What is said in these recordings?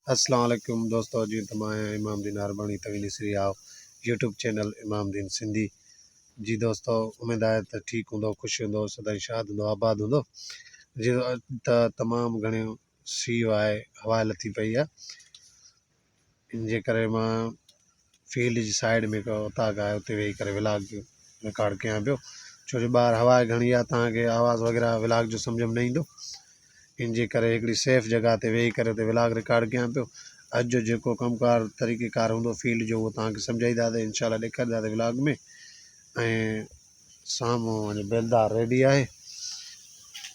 अस्सलाम वालेकुम दोस्तों जी तमाम इमाम दीन अरबानी तवीली श्री आओ यूट्यूब चैनल इमाम दीन सिंधी जी दोस्तों उम्मीद है तो ठीक होंदो खुश होंदो सदाई शाद होंदो आबाद होंदो जी तो तमाम घणे सीउ आहे हवा लथी पई आहे इनजे करे मां फील्ड जी साइड में को उताक आहे उते वेही करे व्लॉग रिकॉर्ड कयां पियो छो जो ॿाहिरि हवा घणी आहे तव्हांखे आवाज़ वग़ैरह व्लॉग जो सम्झ में न ईंदो इनजे करे हिकिड़ी सेफ़ जगह ते वेही करे व्लॉग रिकॉर्ड कयां पियो अॼु जो जेको कमकार तरीक़ेकार हूंदो फील्ड जो उहो तव्हांखे सम्झाईंदासीं इंशाल्लाह ॾेखारींदासीं व्लॉग में ऐं साम्हूं वञी बेलदार रेडी आहे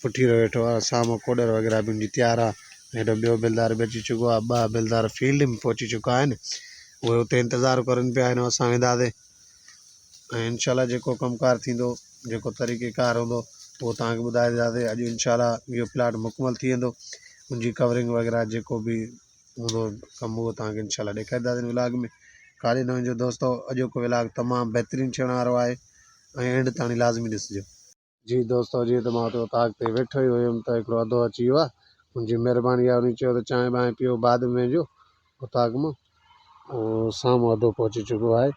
पुठीरो वेठो आहे साम्हूं कोडर वग़ैरह बि मुंहिंजी तयारु आहे हेॾो ॿियो बेलदार बि अची चुको आहे ॿ बेलदार फील्ड में पहुची चुका आहिनि उहे हुते इंतज़ारु करनि पिया आहिनि असां वेंदासीं ऐं इंशाल्लाह जेको कमकार थींदो जेको तरीक़ेकार हूंदो वो तव्हांखे ॿुधाईंदासीं अॼु इंशाल्लाह इहो प्लाट मुकमल थी वेंदो उनजी कवरिंग वग़ैरह जेको बि हूंदो कमु उहो तव्हांखे इंशाल्लाह ॾेखारींदासीं व्लॉग में काॾे न वञिजो दोस्तो अॼोको व्लॉग तमामु बहितरीनु थियण वारो आहे ऐं एंड ताणी लाज़मी ॾिसिजो जी दोस्तो जीअं त मां हुते उताक ते वेठो ई हुयुमि त हिकिड़ो अधो अची वियो आहे मुंहिंजी महिरबानी आहे उन चयो त चांहि ॿांहि पियो बाद में जो उताक मां साम्हूं अधो पहुची चुको आहे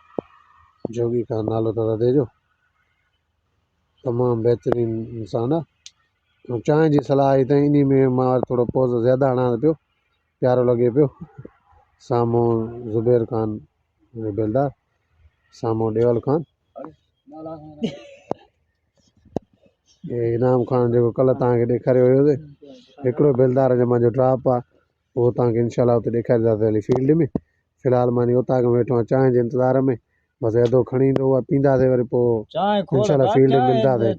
जोगी खान नालो अथव अधे जो तमामु बहितरीनु इंसानु आहे चांहि जी सलाह आई त इन में मां थोरो पोज़ ज़्यादा हणां पियो प्यारो लॻे पियो साम्हूं ज़ुबैर ख़ान बेलदार साम्हूं डेवल ख़ान इनाम ख़ान जेको कल्ह तव्हांखे ॾेखारियो हुयोसीं हिकिड़ो बेलदार जो मुंहिंजो ड्रॉप आहे उहो तव्हांखे इंशाल्लाह हुते ॾेखारींदासीं हली फील्ड में फ़िलहालु मां उतां खां वेठो आहियां चांहि जे इंतज़ार में बसि अधो खणी ईंदो उहा पींदासीं वरी पोइ इंशाल्लाह फील्ड में मिलंदासीं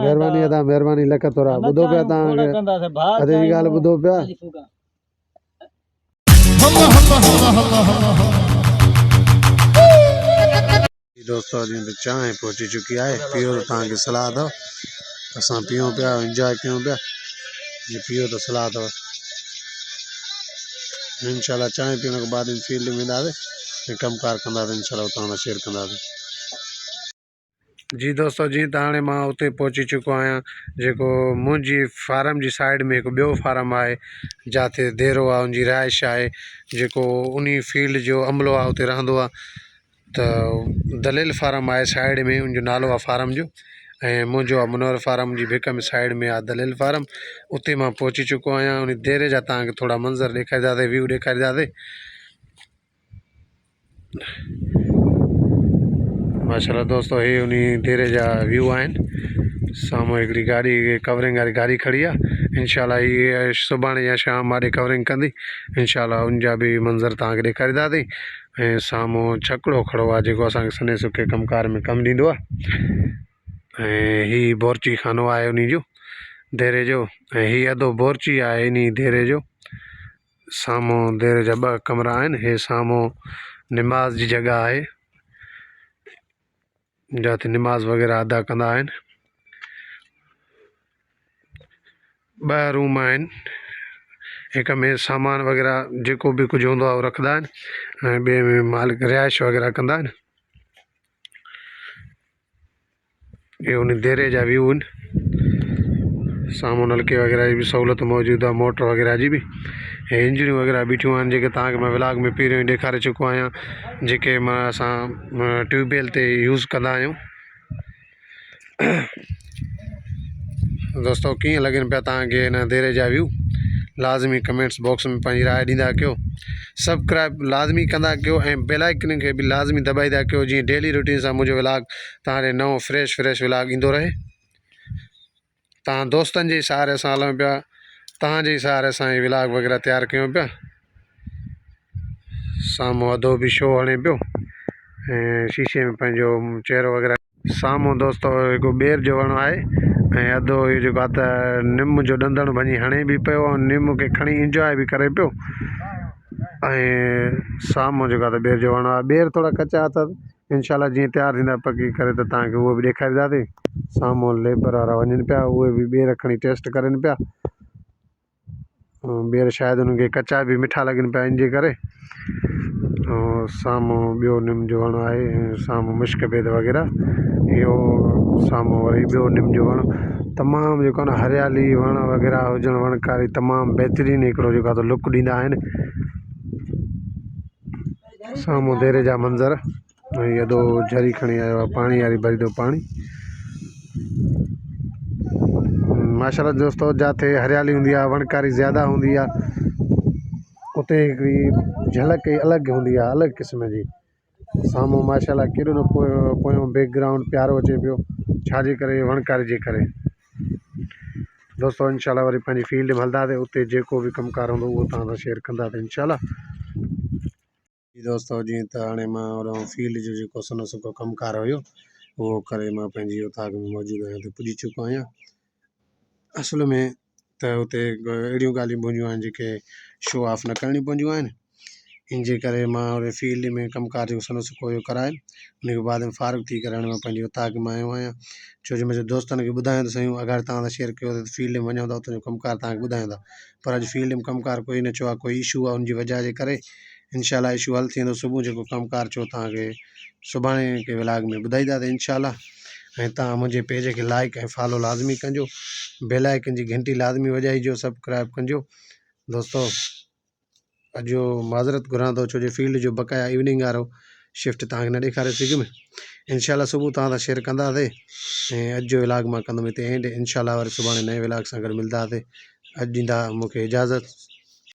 महिरबानी अदा महिरबानी लख थोरा ॿुधो पिया तव्हांखे अधे जी ॻाल्हि ॿुधो पिया दोस्तों जी चांहि पहुची चुकी आहे पियो त तव्हांखे सलाह अथव असां पियूं पिया इंजॉय कयूं पिया जीअं पियो त सलाह अथव इंशाल्लाह चांहि पीअण खां बाद फील्ड में वेंदासीं ऐं कमकार कंदासीं इंशाल्लाह उतां सां शेयर कंदासीं जी दोस्तों जी त हाणे मां उते पहुची चुको आहियां जेको मुंहिंजी फार्म जी साइड में हिकु ॿियो फार्म आहे जिते देरो आहे उनजी रिहाइश आहे जेको उन फील्ड जो अमलो आहे उते रहंदो आहे त दलील फार्म आहे साइड में उनजो नालो आहे फार्म जो ऐं मुंहिंजो आहे मुनवर फार्म जी भिक में साइड में आहे दलील फार्म उते मां पहुची चुको आहियां उन देरे जा तव्हांखे थोरा मंज़र ॾेखारींदासीं व्यू ॾेखारींदासीं माशाल्लाह दोस्तों हे उन देरे जा व्यू आहिनि साम्हूं हिकिड़ी गाॾी कवरिंग वारी गाॾी खड़ी आहे इंशाल्लाह हीअ सुभाणे या शाम वारी कवरिंग कंदी इंशाल्लाह उनजा बि मंज़र तव्हांखे ॾेखारींदासीं ऐं साम्हूं छकिड़ो खड़ो आहे जेको असांखे सने सुके कमकार में कमु ॾींदो आहे ऐं हीअ बोरची खानो आहे उन जो देरे जो ऐं हीअ अधो बोरची आहे इन देरे जो साम्हूं देरे जा ॿ कमरा आहिनि हे साम्हूं निमाज़ जी जॻह आहे जिते निमाज़ वग़ैरह अदा कंदा आहिनि ॿ रूम आहिनि हिक में सामान वग़ैरह जेको बि कुझु हूंदो आहे उहो रखंदा आहिनि ऐं ॿिए में मालिक रिहाइश वग़ैरह कंदा आहिनि इहे उन देरे जा व्यू आहिनि साम्हूं नलके वग़ैरह जी बि सहूलियत मौजूदु आहे मोटर वग़ैरह जी बि ऐं इंजनियूं वग़ैरह बीठियूं आहिनि जेके तव्हांखे मां व्लॉग में पहिरियों ई ॾेखारे चुको आहियां जेके मां असां ट्यूबवेल ते यूज़ कंदा आहियूं दोस्तों कीअं लॻनि पिया तव्हांखे हिन देरे जा व्यू लाज़मी कमेंट्स बॉक्स में पंहिंजी राय ॾींदा कयो सब्सक्राइब लाज़मी कंदा कयो ऐं बेल आइकन खे बि लाज़मी दॿाईंदा कयो जीअं डेली रूटीन सां मुंहिंजो व्लॉग तव्हांखे नओं फ्रेश व्लॉग ईंदो रहे तव्हां दोस्तनि जे सहारे सां हलूं पिया तव्हांजे सहारे सां ई व्लॉग वग़ैरह तयारु कयूं पिया साम्हूं अधो बि शो हणे पियो ऐं शीशे में पंहिंजो चहिरो वग़ैरह साम्हूं दोस्तो हिकु ॿेर जो वणु आहे ऐं अधो इहो जेको आहे त निम जो ॾंदण वञी हणे बि पियो ऐं निम खे खणी इंजॉय बि करे पियो ऐं साम्हूं जेको आहे त ॿेर जो वणु आहे ॿेर थोरा कचा अथसि इंशाल्लाह जीअं तयारु थींदा पकी करे त तव्हांखे उहो बि ॾेखारींदासीं साम्हूं लेबर वारा वञनि पिया उहे बि ॿेर खणी टेस्ट करनि पिया ॿेर शायदि उन्हनि खे कचा बि मिठा लॻनि पिया इनजे करे ऐं साम्हूं ॿियो निम जो वणु आहे ऐं साम्हूं मुश्क बेद वग़ैरह इहो साम्हूं वरी ॿियो निम जो वणु तमामु जेको आहे न हरियाली वण वग़ैरह हुजणु वणकारी तमामु बहितरीनु हिकिड़ो जेको आहे लुक ॾींदा आहिनि। साम्हूं देरे जा मंज़र ऐं एॾो झरी खणी आयो आहे पाणी वारी भरींदो पाणी। माशाल्लाह दोस्तो जिथे हरियाली हूंदी आहे वणकारी ज़्यादा हूंदी आहे उते हिकिड़ी झलक ई अलॻि हूंदी आहे, अलॻि क़िस्म जी। साम्हूं माशाल्लाह केॾो न पोयों बैकग्राउंड प्यारो अचे पियो, छाजे करे वणकारी जे करे। दोस्तो इंशाल्लाह वरी पंहिंजी फील्ड में हलंदासीं, उते जेको बि कमकार हूंदो उहो तव्हां सां शेयर कंदासीं इंशाल्लाह। दोस्तो जीअं त हाणे मां होॾो फील्ड जो जेको सनो सुको कमकार हुयो उहो करे मां पंहिंजी उतां में मौजूदु आहियां, हुते पुॼी चुको आहियां। असल में त हुते अहिड़ियूं ॻाल्हियूं पवंदियूं आहिनि जेके शो ऑफ न करणियूं पवंदियूं आहिनि। इन जे करे मां होॾे फील्ड में कमकार जेको सनो सुको हुयो कराए उन खां बाद में फारग थी करे हाणे मां पंहिंजी उतां मां आयो आहियां। छो जो मुंहिंजे दोस्तनि खे ॿुधायूं त सयूं अगरि तव्हां सां शेयर कयो त फील्ड में वञो था उतां जो कमकार तव्हांखे ॿुधायूं था, पर अॼु फील्ड में कमकार कोई न चयो आहे, कोई इशू आहे उनजी वजह जे करे इंशाल्लाह इशू हल थी वेंदो। सुबुह जेको कमकार चयो तव्हांखे सुभाणे के व्लॉग में ॿुधाईंदासीं इंशाल्लाह। ऐं तव्हां मुंहिंजे पेज खे लाइक ऐं फॉलो लाज़मी कजो, बेल आइकन जी घंटी लाज़मी वॼाइजो, सब्सक्राइब कजो। दोस्तो अॼु माज़रत घुरां थो छो जो फील्ड जो बक़ाया इवनिंग वारो शिफ्ट तव्हांखे न ॾेखारे सघियुमि। इंशाल्लाह सुबुह तव्हां सां शेयर कंदासीं ऐं अॼु जो व्लॉग मां कंदुमि हिते एंड। इंशाल्लाह वरी सुभाणे नए व्लॉग सां गॾु मिलंदासीं। अॼु ॾींदा मूंखे इजाज़त।